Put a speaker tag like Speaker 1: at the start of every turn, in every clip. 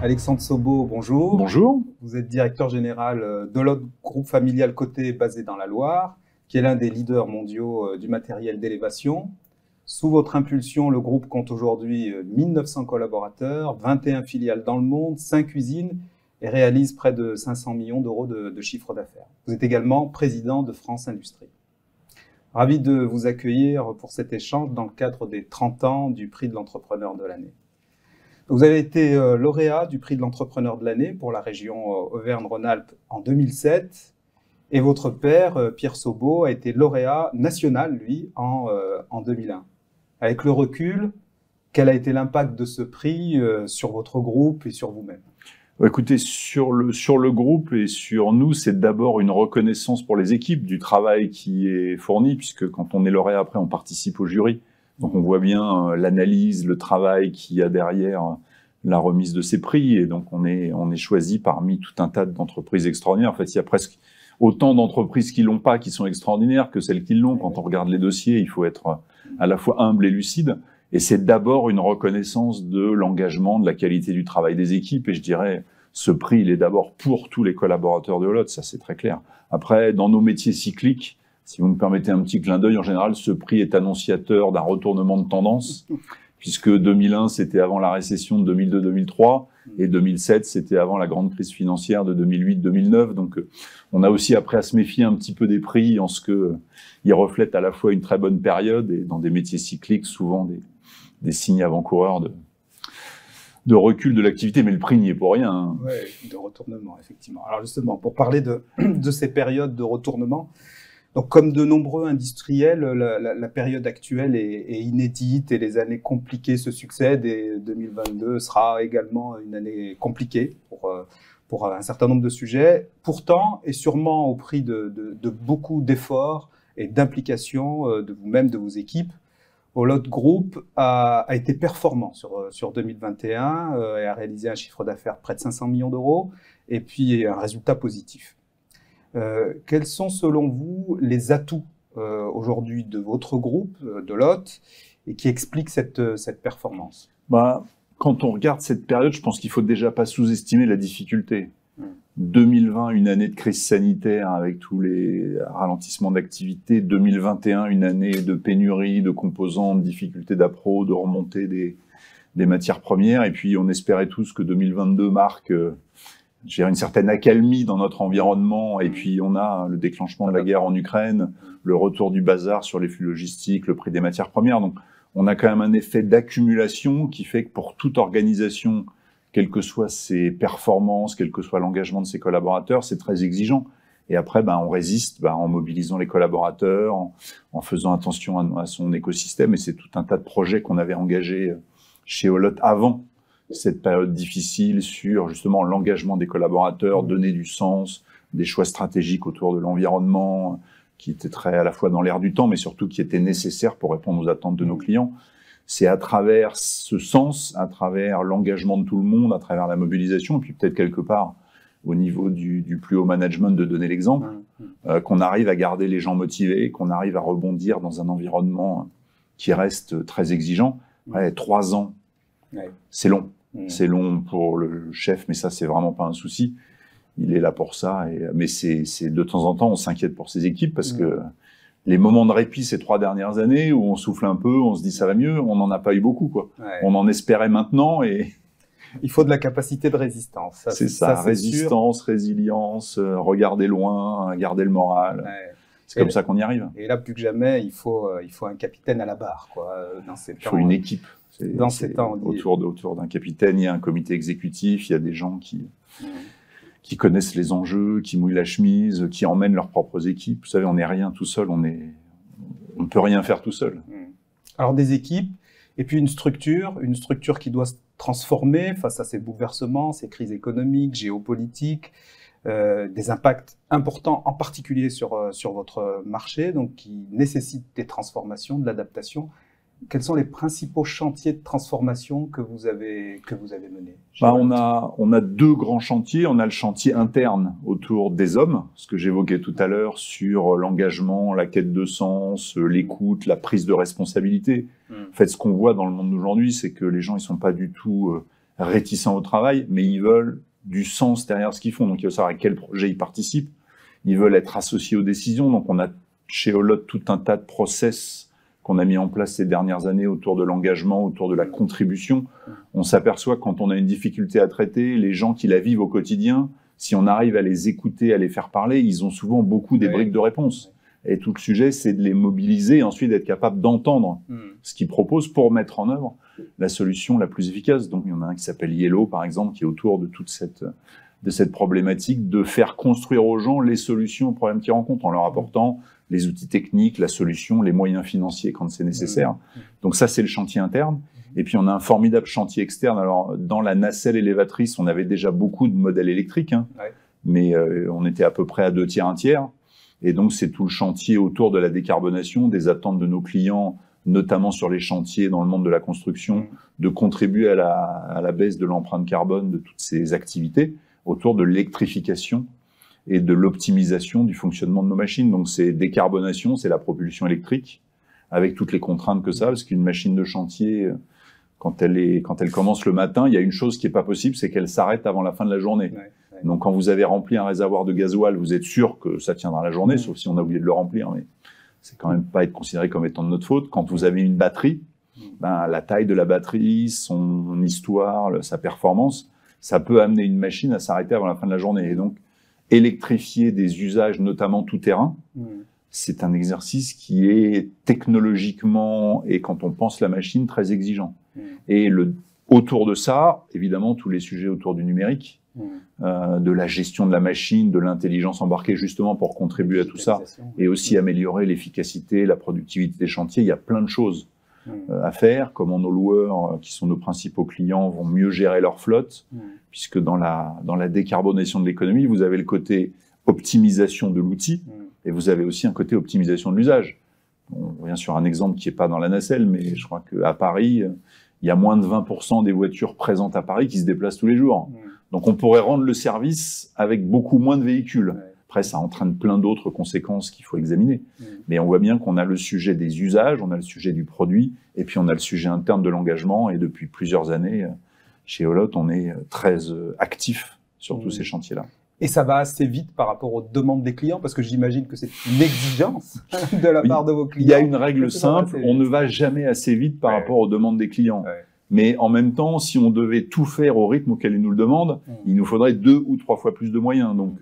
Speaker 1: Alexandre Sobo, bonjour.
Speaker 2: Bonjour.
Speaker 1: Vous êtes directeur général de l'autre groupe familial coté basé dans la Loire, qui est l'un des leaders mondiaux du matériel d'élévation. Sous votre impulsion, le groupe compte aujourd'hui 1900 collaborateurs, 21 filiales dans le monde, 5 usines et réalise près de 500 millions d'euros de chiffre d'affaires. Vous êtes également président de France Industrie. Ravi de vous accueillir pour cet échange dans le cadre des 30 ans du prix de l'entrepreneur de l'année. Vous avez été lauréat du prix de l'entrepreneur de l'année pour la région Auvergne-Rhône-Alpes en 2007 et votre père, Pierre Sobo, a été lauréat national, lui, en 2001. Avec le recul, quel a été l'impact de ce prix sur votre groupe et sur vous-même?
Speaker 2: Écoutez, sur le groupe et sur nous, c'est d'abord une reconnaissance pour les équipes du travail qui est fourni, puisque quand on est lauréat, après, on participe au jury. Donc on voit bien l'analyse, le travail qu'il y a derrière la remise de ces prix. Et donc on est choisi parmi tout un tas d'entreprises extraordinaires. En fait, il y a presque autant d'entreprises qui l'ont pas, qui sont extraordinaires, que celles qui l'ont. Quand on regarde les dossiers, il faut être à la fois humble et lucide. Et c'est d'abord une reconnaissance de l'engagement, de la qualité du travail des équipes. Et je dirais, ce prix, il est d'abord pour tous les collaborateurs de Olotte, ça c'est très clair. Après, dans nos métiers cycliques, si vous me permettez un petit clin d'œil, en général, ce prix est annonciateur d'un retournement de tendance, puisque 2001, c'était avant la récession de 2002-2003, et 2007, c'était avant la grande crise financière de 2008-2009. Donc, on a aussi après à se méfier un petit peu des prix, en ce qu'ils reflètent à la fois une très bonne période, et dans des métiers cycliques, souvent des signes avant-coureurs de recul de l'activité, mais le prix n'y est pour rien. Hein.
Speaker 1: Oui, de retournement, effectivement. Alors justement, pour parler de ces périodes de retournement, donc, comme de nombreux industriels, la période actuelle est inédite et les années compliquées se succèdent et 2022 sera également une année compliquée pour un certain nombre de sujets. Pourtant, et sûrement au prix de beaucoup d'efforts et d'implications de vous-même, de vos équipes, Olotte Group a été performant sur 2021 et a réalisé un chiffre d'affaires de près de 500 millions d'euros et puis un résultat positif. Quels sont selon vous les atouts aujourd'hui de votre groupe, de Olotte, et qui expliquent cette performance?
Speaker 2: Quand on regarde cette période, je pense qu'il faut déjà pas sous-estimer la difficulté. 2020, une année de crise sanitaire avec tous les ralentissements d'activité. 2021, une année de pénurie, de composants, de difficultés d'appro, de remontée des matières premières. Et puis, on espérait tous que 2022 marque une certaine accalmie dans notre environnement, et puis on a le déclenchement de la guerre en Ukraine, le retour du bazar sur les flux logistiques, le prix des matières premières. Donc on a quand même un effet d'accumulation qui fait que pour toute organisation, quelles que soient ses performances, quel que soit l'engagement de ses collaborateurs, c'est très exigeant. Et après, on résiste en mobilisant les collaborateurs, en faisant attention à son écosystème. Et c'est tout un tas de projets qu'on avait engagés chez Olotte avant cette période difficile sur justement l'engagement des collaborateurs, donner du sens, des choix stratégiques autour de l'environnement qui étaient très à la fois dans l'air du temps, mais surtout qui étaient nécessaires pour répondre aux attentes de nos clients. C'est à travers ce sens, à travers l'engagement de tout le monde, à travers la mobilisation, et puis peut-être quelque part au niveau du plus haut management de donner l'exemple, qu'on arrive à garder les gens motivés, qu'on arrive à rebondir dans un environnement qui reste très exigeant. 3 ans, c'est long. C'est long pour le chef, mais ça, c'est vraiment pas un souci. Il est là pour ça. Mais c'est de temps en temps, on s'inquiète pour ses équipes parce que les moments de répit ces 3 dernières années où on souffle un peu, on se dit ça va mieux, on n'en a pas eu beaucoup, quoi. On en espérait maintenant et...
Speaker 1: Il faut de la capacité de résistance.
Speaker 2: C'est ça, résistance, résilience, regarder loin, garder le moral. C'est comme ça qu'on y arrive.
Speaker 1: Et là, plus que jamais, il faut un capitaine à la barre, quoi, dans ces temps.
Speaker 2: Il faut une équipe.
Speaker 1: Dans ces temps,
Speaker 2: autour d'un capitaine, il y a un comité exécutif, il y a des gens qui connaissent les enjeux, qui mouillent la chemise, qui emmènent leurs propres équipes. Vous savez, on n'est rien tout seul, on ne peut rien faire tout seul.
Speaker 1: Alors des équipes, et puis une structure qui doit se transformer face à ces bouleversements, ces crises économiques, géopolitiques, des impacts importants, en particulier sur votre marché, donc qui nécessitent des transformations, de l'adaptation. Quels sont les principaux chantiers de transformation que vous avez menés?
Speaker 2: On a 2 grands chantiers. On a le chantier interne autour des hommes, ce que j'évoquais tout à l'heure sur l'engagement, la quête de sens, l'écoute, la prise de responsabilité. En fait, ce qu'on voit dans le monde d'aujourd'hui, c'est que les gens ils sont pas du tout réticents au travail, mais ils veulent du sens derrière ce qu'ils font. Donc, ils veulent savoir à quel projet ils participent. Ils veulent être associés aux décisions. Donc, on a chez Olot tout un tas de process qu'on a mis en place ces dernières années autour de l'engagement, autour de la contribution. On s'aperçoit que quand on a une difficulté à traiter, les gens qui la vivent au quotidien, si on arrive à les écouter, à les faire parler, ils ont souvent beaucoup des briques de réponse. Et tout le sujet, c'est de les mobiliser et ensuite d'être capable d'entendre ce qu'ils proposent pour mettre en œuvre la solution la plus efficace. Donc, il y en a un qui s'appelle Yellow, par exemple, qui est autour de toute cette problématique de faire construire aux gens les solutions aux problèmes qu'ils rencontrent en leur apportant les outils techniques, la solution, les moyens financiers quand c'est nécessaire. Donc ça, c'est le chantier interne. Et puis, on a un formidable chantier externe. Alors, dans la nacelle élévatrice, on avait déjà beaucoup de modèles électriques, mais on était à peu près à 2 tiers, 1 tiers. Et donc, c'est tout le chantier autour de la décarbonation, des attentes de nos clients, notamment sur les chantiers dans le monde de la construction, de contribuer à la baisse de l'empreinte carbone de toutes ces activités autour de l'électrification et de l'optimisation du fonctionnement de nos machines. Donc, c'est décarbonation, c'est la propulsion électrique, avec toutes les contraintes que ça, parce qu'une machine de chantier, quand elle commence le matin, il y a une chose qui n'est pas possible, c'est qu'elle s'arrête avant la fin de la journée. Donc, quand vous avez rempli un réservoir de gasoil, vous êtes sûr que ça tiendra la journée, sauf si on a oublié de le remplir, mais c'est quand même pas être considéré comme étant de notre faute. Quand vous avez une batterie, la taille de la batterie, son histoire, sa performance, ça peut amener une machine à s'arrêter avant la fin de la journée. Et donc, électrifier des usages, notamment tout-terrain, c'est un exercice qui est technologiquement, et quand on pense la machine, très exigeant. Et autour de ça, évidemment, tous les sujets autour du numérique, de la gestion de la machine, de l'intelligence embarquée, justement pour contribuer à tout ça, et aussi améliorer l'efficacité, la productivité des chantiers. Il y a plein de choses à faire, comment nos loueurs, qui sont nos principaux clients, vont mieux gérer leur flotte, puisque dans la décarbonation de l'économie, vous avez le côté optimisation de l'outil, et vous avez aussi un côté optimisation de l'usage. On revient sur un exemple qui n'est pas dans la nacelle, mais je crois qu'à Paris, il y a moins de 20% des voitures présentes à Paris qui se déplacent tous les jours. Donc on pourrait rendre le service avec beaucoup moins de véhicules. Après, ça entraîne plein d'autres conséquences qu'il faut examiner. Mais on voit bien qu'on a le sujet des usages, on a le sujet du produit, et puis on a le sujet interne de l'engagement. Et depuis plusieurs années, chez Olot, on est très actif sur tous ces chantiers-là.
Speaker 1: Et ça va assez vite par rapport aux demandes des clients, parce que j'imagine que c'est une exigence de la part de vos clients.
Speaker 2: Il y a une règle simple, on ne va jamais assez vite par rapport aux demandes des clients. Mais en même temps, si on devait tout faire au rythme auquel ils nous le demandent, il nous faudrait 2 ou 3 fois plus de moyens. Donc,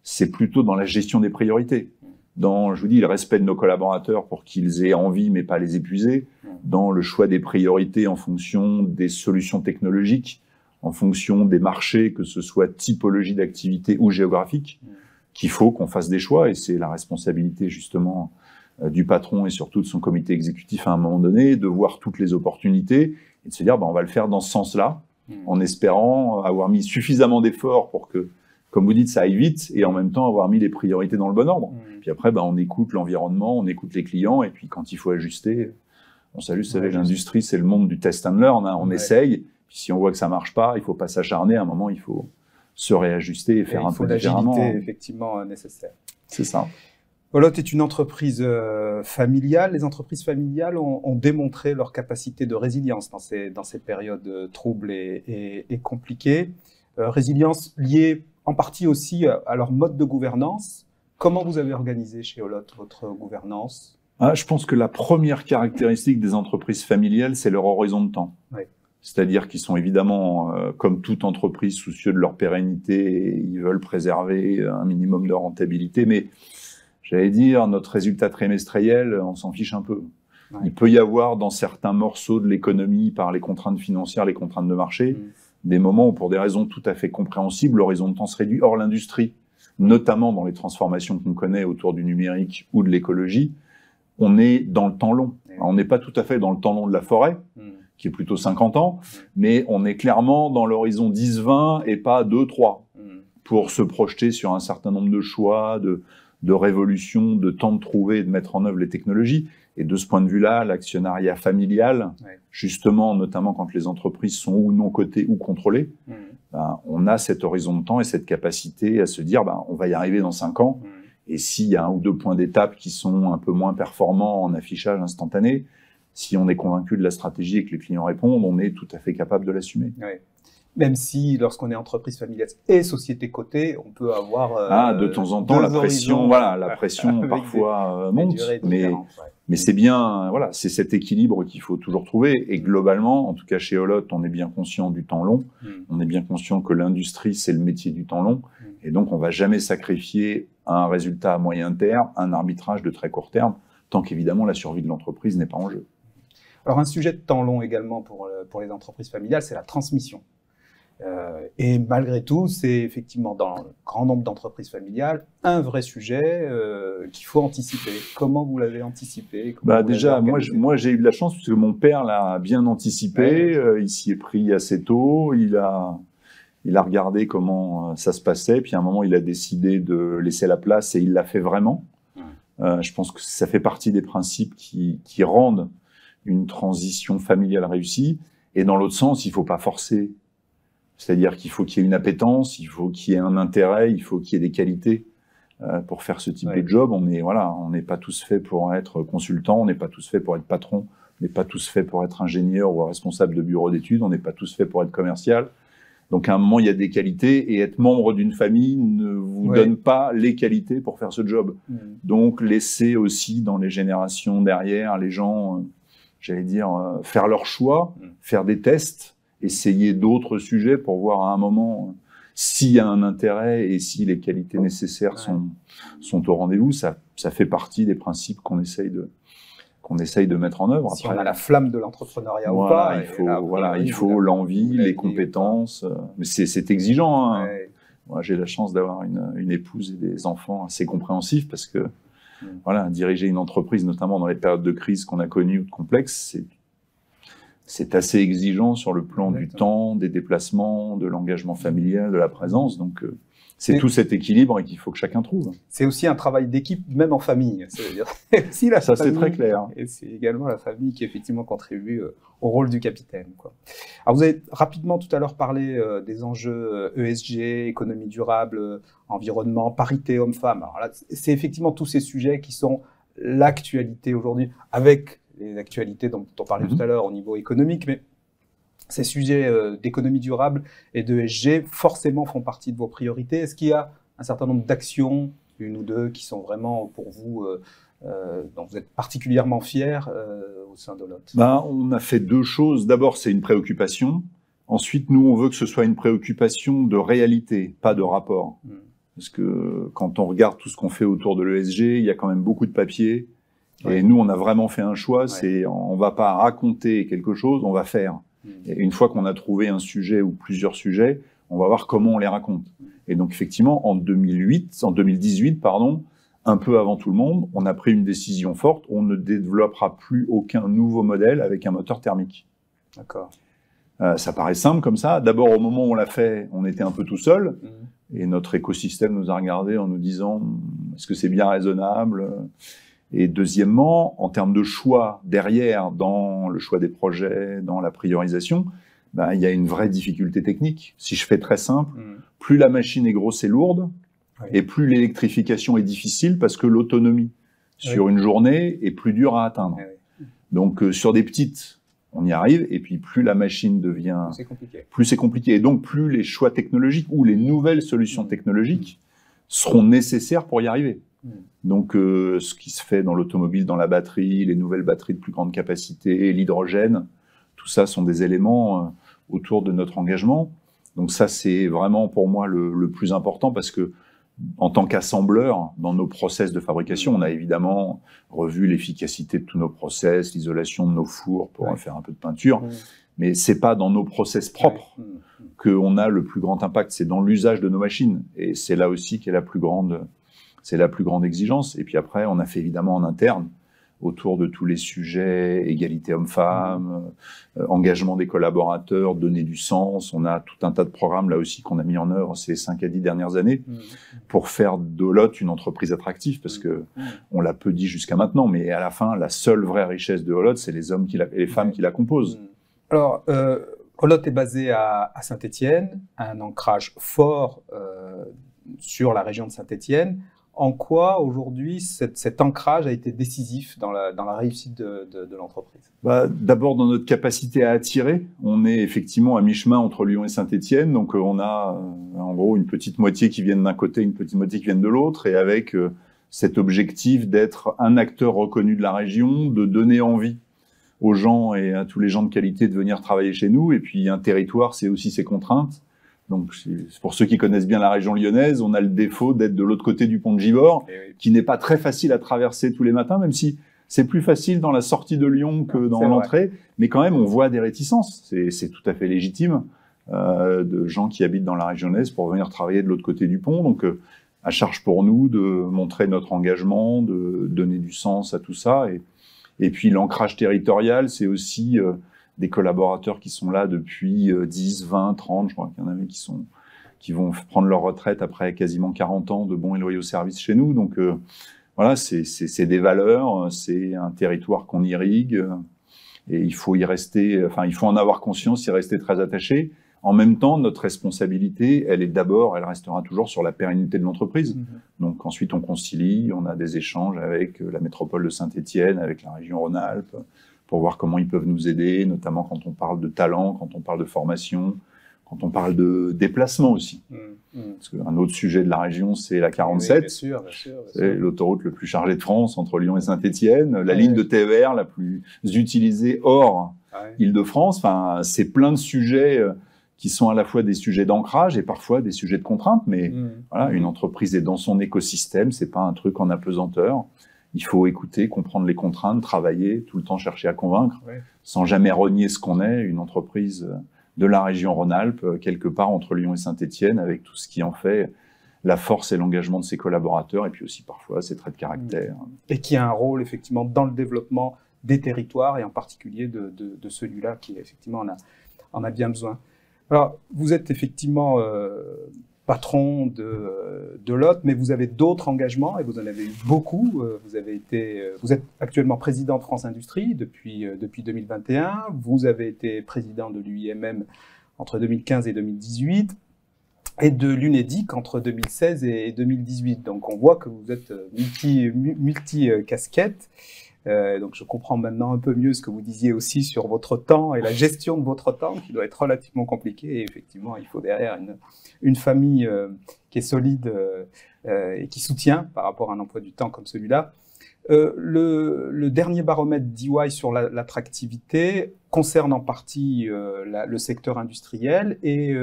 Speaker 2: c'est plutôt dans la gestion des priorités. Dans, je vous dis, le respect de nos collaborateurs pour qu'ils aient envie, mais pas les épuiser. Dans le choix des priorités en fonction des solutions technologiques, en fonction des marchés, que ce soit typologie d'activité ou géographique, qu'il faut qu'on fasse des choix. Et c'est la responsabilité, justement, du patron et surtout de son comité exécutif à un moment donné, de voir toutes les opportunités et de se dire, on va le faire dans ce sens-là, en espérant avoir mis suffisamment d'efforts pour que, comme vous dites, ça aille vite, et en même temps avoir mis les priorités dans le bon ordre. Puis après, on écoute l'environnement, on écoute les clients, et puis quand il faut ajuster, on s'ajuste. Vous savez, l'industrie, c'est le monde du test and learn, on essaye, puis si on voit que ça marche pas, il faut pas s'acharner, à un moment, il faut se réajuster et faire un peu différemment.
Speaker 1: Il faut l'agilité, effectivement, nécessaire.
Speaker 2: C'est ça.
Speaker 1: Olot est une entreprise familiale. Les entreprises familiales ont démontré leur capacité de résilience dans ces périodes troubles et compliquées. Résilience liée en partie aussi à leur mode de gouvernance. Comment vous avez organisé chez Olot votre gouvernance ?
Speaker 2: Je pense que la première caractéristique des entreprises familiales, c'est leur horizon de temps. C'est-à-dire qu'ils sont évidemment, comme toute entreprise, soucieux de leur pérennité, et ils veulent préserver un minimum de rentabilité, mais j'allais dire, notre résultat trimestriel, on s'en fiche un peu. Il peut y avoir dans certains morceaux de l'économie, par les contraintes financières, les contraintes de marché, des moments où, pour des raisons tout à fait compréhensibles, l'horizon de temps se réduit. Or, l'industrie, notamment dans les transformations qu'on connaît autour du numérique ou de l'écologie, on est dans le temps long. Alors, on n'est pas tout à fait dans le temps long de la forêt, qui est plutôt 50 ans, mais on est clairement dans l'horizon 10-20 et pas 2-3, pour se projeter sur un certain nombre de choix, de révolution, de temps de trouver et de mettre en œuvre les technologies. Et de ce point de vue-là, l'actionnariat familial, justement, notamment quand les entreprises sont ou non cotées ou contrôlées, on a cet horizon de temps et cette capacité à se dire, on va y arriver dans 5 ans. Et s'il y a 1 ou 2 points d'étape qui sont un peu moins performants en affichage instantané, si on est convaincu de la stratégie et que les clients répondent, on est tout à fait capable de l'assumer.
Speaker 1: Même si, lorsqu'on est entreprise familiale et société cotée, on peut avoir
Speaker 2: de temps en temps, la pression parfois monte, mais c'est bien, voilà, c'est cet équilibre qu'il faut toujours trouver. Et globalement, en tout cas chez Olot, on est bien conscient du temps long, on est bien conscient que l'industrie, c'est le métier du temps long, et donc on va jamais sacrifier un résultat à moyen terme, un arbitrage de très court terme, tant qu'évidemment la survie de l'entreprise n'est pas en jeu.
Speaker 1: Alors un sujet de temps long également pour les entreprises familiales, c'est la transmission. Et malgré tout, c'est effectivement dans le grand nombre d'entreprises familiales un vrai sujet qu'il faut anticiper. Comment vous l'avez anticipé?
Speaker 2: Déjà, moi j'ai eu de la chance parce que mon père l'a bien anticipé. Il s'y est pris assez tôt. Il a regardé comment ça se passait. Puis à un moment, il a décidé de laisser la place et il l'a fait vraiment. Je pense que ça fait partie des principes qui rendent une transition familiale réussie. Et dans l'autre sens, il ne faut pas forcer. C'est-à-dire qu'il faut qu'il y ait une appétence, il faut qu'il y ait un intérêt, il faut qu'il y ait des qualités pour faire ce type de job. On n'est pas tous faits pour être consultant, on n'est pas tous faits pour être patron, on n'est pas tous faits pour être ingénieur ou responsable de bureau d'études, on n'est pas tous faits pour être commercial. Donc à un moment, il y a des qualités et être membre d'une famille ne vous donne pas les qualités pour faire ce job. Donc laissez aussi dans les générations derrière les gens, faire leur choix, faire des tests, essayer d'autres sujets pour voir à un moment s'il y a un intérêt et si les qualités nécessaires sont au rendez-vous. Ça fait partie des principes qu'on essaye de mettre en œuvre.
Speaker 1: Si on a la flamme de l'entrepreneuriat ou pas.
Speaker 2: Il faut l'envie, les compétences. Mais c'est exigeant. Hein. Moi, j'ai la chance d'avoir une épouse et des enfants assez compréhensifs parce que diriger une entreprise, notamment dans les périodes de crise qu'on a connues ou de complexes, c'est assez exigeant sur le plan du temps, des déplacements, de l'engagement familial, de la présence. Donc, c'est tout cet équilibre qu'il faut que chacun trouve.
Speaker 1: C'est aussi un travail d'équipe, même en famille.
Speaker 2: Ça, c'est très clair.
Speaker 1: Et c'est également la famille qui, effectivement, contribue au rôle du capitaine, quoi. Alors, vous avez rapidement tout à l'heure parlé des enjeux ESG, économie durable, environnement, parité homme-femme. Alors là, c'est effectivement tous ces sujets qui sont l'actualité aujourd'hui, avec les actualités dont on parlait tout à l'heure au niveau économique, mais ces sujets d'économie durable et de ESG forcément font partie de vos priorités. Est-ce qu'il y a un certain nombre d'actions, une ou deux, qui sont vraiment pour vous, dont vous êtes particulièrement fiers au sein d'Olot?
Speaker 2: On a fait deux choses. D'abord, c'est une préoccupation. Ensuite, nous, on veut que ce soit une préoccupation de réalité, pas de rapport. Parce que quand on regarde tout ce qu'on fait autour de l'ESG, il y a quand même beaucoup de papiers. Et nous, on a vraiment fait un choix, c'est on va pas raconter quelque chose, on va faire. Et une fois qu'on a trouvé un sujet ou plusieurs sujets, on va voir comment on les raconte. Et donc, effectivement, en 2018, un peu avant tout le monde, on a pris une décision forte, on ne développera plus aucun nouveau modèle avec un moteur thermique.
Speaker 1: D'accord.
Speaker 2: Ça paraît simple comme ça. D'abord, au moment où on l'a fait, on était un peu tout seul. Et notre écosystème nous a regardés en nous disant « est-ce que c'est bien raisonnable ?» Et deuxièmement, en termes de choix derrière, dans le choix des projets, dans la priorisation, il y a une vraie difficulté technique. Si je fais très simple, plus la machine est grosse et lourde, et plus l'électrification est difficile parce que l'autonomie sur une journée est plus dure à atteindre. Donc sur des petites, on y arrive, et puis plus la machine devient... Plus c'est compliqué. Et donc plus les choix technologiques ou les nouvelles solutions technologiques seront nécessaires pour y arriver. Donc, ce qui se fait dans l'automobile, dans la batterie, les nouvelles batteries de plus grande capacité, l'hydrogène, tout ça sont des éléments autour de notre engagement. Donc ça, c'est vraiment pour moi le plus important parce que en tant qu'assembleur, dans nos process de fabrication, on a évidemment revu l'efficacité de tous nos process, l'isolation de nos fours pour faire un peu de peinture, mais c'est pas dans nos process propres qu'on a le plus grand impact, c'est dans l'usage de nos machines. Et c'est là aussi qu'est la plus grande exigence. Et puis après, on a fait évidemment en interne, autour de tous les sujets, égalité homme-femme, engagement des collaborateurs, donner du sens. On a tout un tas de programmes là aussi qu'on a mis en œuvre ces 5 à 10 dernières années pour faire d'Olot une entreprise attractive, parce que on l'a peu dit jusqu'à maintenant, mais à la fin, la seule vraie richesse de Olot, c'est les hommes et les femmes qui la composent.
Speaker 1: Alors, Olot est basé à Saint-Étienne, un ancrage fort sur la région de Saint-Étienne. En quoi, aujourd'hui, cet ancrage a été décisif dans la réussite de l'entreprise?
Speaker 2: D'abord, dans notre capacité à attirer. On est effectivement à mi-chemin entre Lyon et Saint-Étienne. Donc, on a en gros une petite moitié qui viennent d'un côté, une petite moitié qui viennent de l'autre. Et avec cet objectif d'être un acteur reconnu de la région, de donner envie aux gens et à tous les gens de qualité de venir travailler chez nous. Et puis, un territoire, c'est aussi ses contraintes. Donc, pour ceux qui connaissent bien la région lyonnaise, on a le défaut d'être de l'autre côté du pont de Givors, qui n'est pas très facile à traverser tous les matins, même si c'est plus facile dans la sortie de Lyon que dans l'entrée. Mais quand même, on voit des réticences. C'est tout à fait légitime de gens qui habitent dans la région lyonnaise pour venir travailler de l'autre côté du pont. Donc, à charge pour nous de montrer notre engagement, de donner du sens à tout ça. Et puis, l'ancrage territorial, c'est aussi des collaborateurs qui sont là depuis 10, 20, 30, je crois qu'il y en avait qui vont prendre leur retraite après quasiment 40 ans de bons et loyaux services chez nous. Donc voilà, c'est des valeurs, c'est un territoire qu'on irrigue et il faut y rester, enfin il faut en avoir conscience, y rester très attaché. En même temps, notre responsabilité, elle restera toujours sur la pérennité de l'entreprise. Donc ensuite, on concilie, on a des échanges avec la métropole de Saint-Étienne, avec la région Rhône-Alpes, pour voir comment ils peuvent nous aider, notamment quand on parle de talent, quand on parle de formation, quand on parle de déplacement aussi. Parce qu'un autre sujet de la région, c'est la 47. Oui, bien sûr. C'est l'autoroute le plus chargée de France entre Lyon et Saint-Étienne, la ligne de TER la plus utilisée hors Île-de-France. Enfin, c'est plein de sujets qui sont à la fois des sujets d'ancrage et parfois des sujets de contrainte. Mais voilà, une entreprise est dans son écosystème, c'est pas un truc en apesanteur. Il faut écouter, comprendre les contraintes, travailler, tout le temps chercher à convaincre, sans jamais renier ce qu'on est, une entreprise de la région Rhône-Alpes, quelque part entre Lyon et Saint-Étienne, avec tout ce qui en fait la force et l'engagement de ses collaborateurs, et puis aussi parfois ses traits de caractère.
Speaker 1: Et qui a un rôle effectivement dans le développement des territoires, et en particulier de celui-là qui effectivement en a bien besoin. Alors, vous êtes effectivement patron de Lot, mais vous avez d'autres engagements et vous en avez eu beaucoup. Vous êtes actuellement président de France Industrie depuis 2021. Vous avez été président de l'UIMM entre 2015 et 2018 et de l'UNEDIC entre 2016 et 2018. Donc on voit que vous êtes multi-casquette. Donc je comprends maintenant un peu mieux ce que vous disiez aussi sur votre temps et la gestion de votre temps qui doit être relativement compliquée. Et effectivement, il faut derrière une famille qui est solide et qui soutient par rapport à un emploi du temps comme celui-là. Le dernier baromètre d'EY sur l'attractivité concerne en partie le secteur industriel et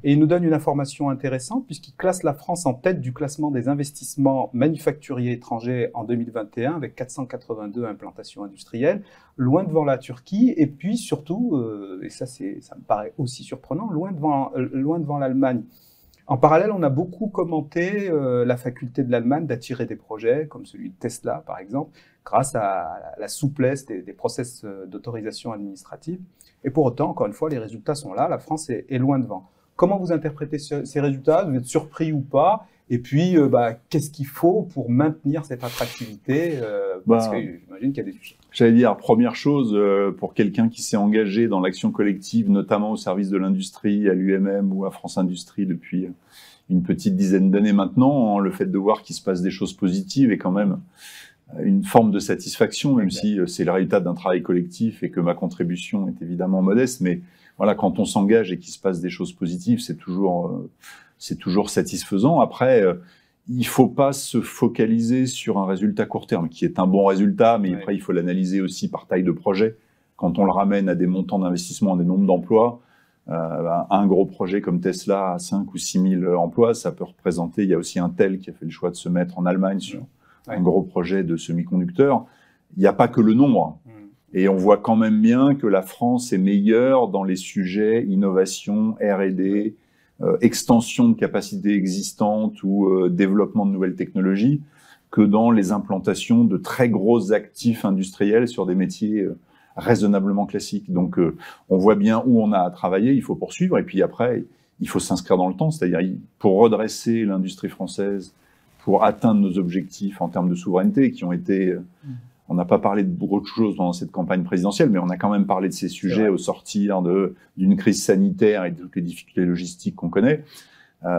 Speaker 1: il nous donne une information intéressante puisqu'il classe la France en tête du classement des investissements manufacturiers étrangers en 2021 avec 482 implantations industrielles, loin devant la Turquie et puis surtout, et ça me paraît aussi surprenant, loin devant l'Allemagne. En parallèle, on a beaucoup commenté la faculté de l'Allemagne d'attirer des projets, comme celui de Tesla, par exemple, grâce à la souplesse des process d'autorisation administrative. Et pour autant, encore une fois, les résultats sont là, la France est loin devant. Comment vous interprétez ces résultats? Vous êtes surpris ou pas? Et puis, qu'est-ce qu'il faut pour maintenir cette attractivité? Parce que j'imagine qu'il y a des sujets.
Speaker 2: J'allais dire, première chose, pour quelqu'un qui s'est engagé dans l'action collective, notamment au service de l'industrie, à l'UMM ou à France Industrie depuis une petite dizaine d'années maintenant, le fait de voir qu'il se passe des choses positives est quand même une forme de satisfaction, même si c'est le résultat d'un travail collectif et que ma contribution est évidemment modeste. Mais voilà, quand on s'engage et qu'il se passe des choses positives, c'est toujours satisfaisant. Après, il faut pas se focaliser sur un résultat court terme, qui est un bon résultat, mais après, il faut l'analyser aussi par taille de projet. Quand on le ramène à des montants d'investissement, à des nombres d'emplois, un gros projet comme Tesla à 5 ou 6 000 emplois, ça peut représenter, il y a aussi Intel qui a fait le choix de se mettre en Allemagne sur un gros projet de semi-conducteurs. Il n'y a pas que le nombre. Et on voit quand même bien que la France est meilleure dans les sujets innovation, R&D, extension de capacités existantes ou développement de nouvelles technologies que dans les implantations de très gros actifs industriels sur des métiers raisonnablement classiques. Donc on voit bien où on a à travailler, il faut poursuivre et puis après il faut s'inscrire dans le temps, c'est-à-dire pour redresser l'industrie française, pour atteindre nos objectifs en termes de souveraineté qui ont été... On n'a pas parlé de beaucoup de choses dans cette campagne présidentielle, mais on a quand même parlé de ces sujets au sortir d'une crise sanitaire et de toutes les difficultés logistiques qu'on connaît.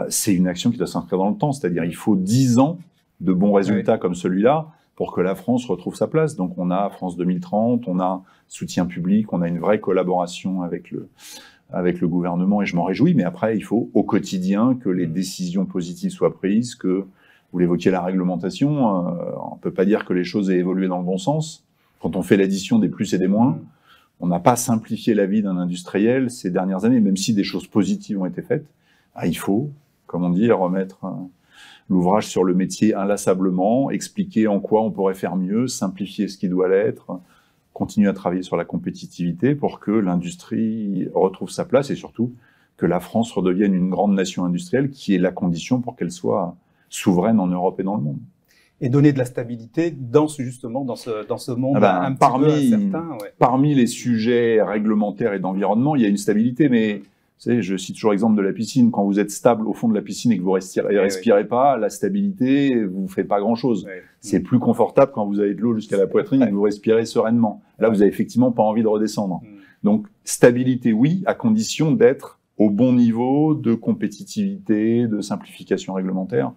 Speaker 2: C'est une action qui doit s'inscrire dans le temps, c'est-à-dire il faut 10 ans de bons résultats comme celui-là pour que la France retrouve sa place. Donc on a France 2030, on a soutien public, on a une vraie collaboration avec le gouvernement et je m'en réjouis. Mais après, il faut au quotidien que les décisions positives soient prises, que vous l'évoquiez, la réglementation, on ne peut pas dire que les choses aient évolué dans le bon sens. Quand on fait l'addition des plus et des moins, on n'a pas simplifié la vie d'un industriel ces dernières années, même si des choses positives ont été faites. Il faut, comme on dit, remettre l'ouvrage sur le métier inlassablement, expliquer en quoi on pourrait faire mieux, simplifier ce qui doit l'être, continuer à travailler sur la compétitivité pour que l'industrie retrouve sa place et surtout que la France redevienne une grande nation industrielle qui est la condition pour qu'elle soit souveraine en Europe et dans le monde.
Speaker 1: Et donner de la stabilité justement dans ce monde un petit peu incertain. Ouais.
Speaker 2: Parmi les sujets réglementaires et d'environnement, il y a une stabilité, mais vous savez, je cite toujours l'exemple de la piscine. Quand vous êtes stable au fond de la piscine et que vous respirez pas, la stabilité vous fait pas grand-chose. C'est plus confortable quand vous avez de l'eau jusqu'à la poitrine et que vous respirez sereinement. Là, vous avez effectivement pas envie de redescendre. Donc, stabilité, oui, à condition d'être au bon niveau de compétitivité, de simplification réglementaire.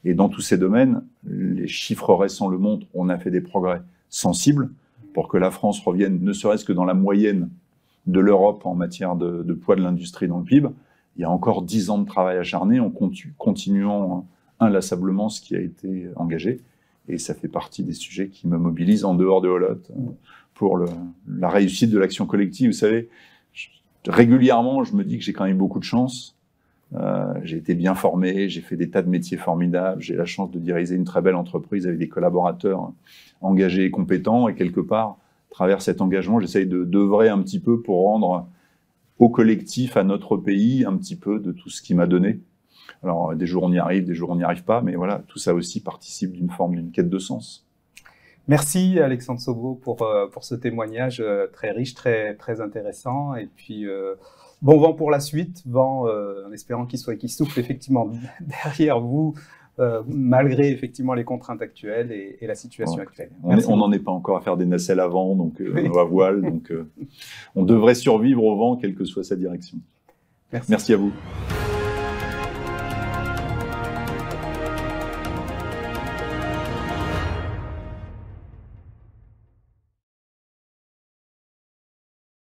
Speaker 2: Et dans tous ces domaines, les chiffres récents le montrent, on a fait des progrès sensibles pour que la France revienne, ne serait-ce que dans la moyenne de l'Europe en matière de poids de l'industrie dans le PIB. Il y a encore 10 ans de travail acharné, en continuant inlassablement ce qui a été engagé. Et ça fait partie des sujets qui me mobilisent en dehors de Holot pour la réussite de l'action collective. Vous savez, régulièrement, je me dis que j'ai quand même beaucoup de chance. J'ai été bien formé, j'ai fait des tas de métiers formidables, j'ai la chance de diriger une très belle entreprise avec des collaborateurs engagés et compétents, et quelque part, à travers cet engagement, j'essaye d'œuvrer un petit peu pour rendre au collectif, à notre pays, un petit peu de tout ce qu'il m'a donné. Alors, des jours on y arrive, des jours on n'y arrive pas, mais voilà, tout ça aussi participe d'une quête de sens.
Speaker 1: Merci Alexandre Sobot pour ce témoignage très riche, très intéressant, et puis bon vent pour la suite, vent en espérant qu'il souffle effectivement derrière vous, malgré effectivement les contraintes actuelles et la situation actuelle.
Speaker 2: On n'en est pas encore à faire des nacelles à vent, donc à voile, donc on devrait survivre au vent, quelle que soit sa direction. Merci à vous.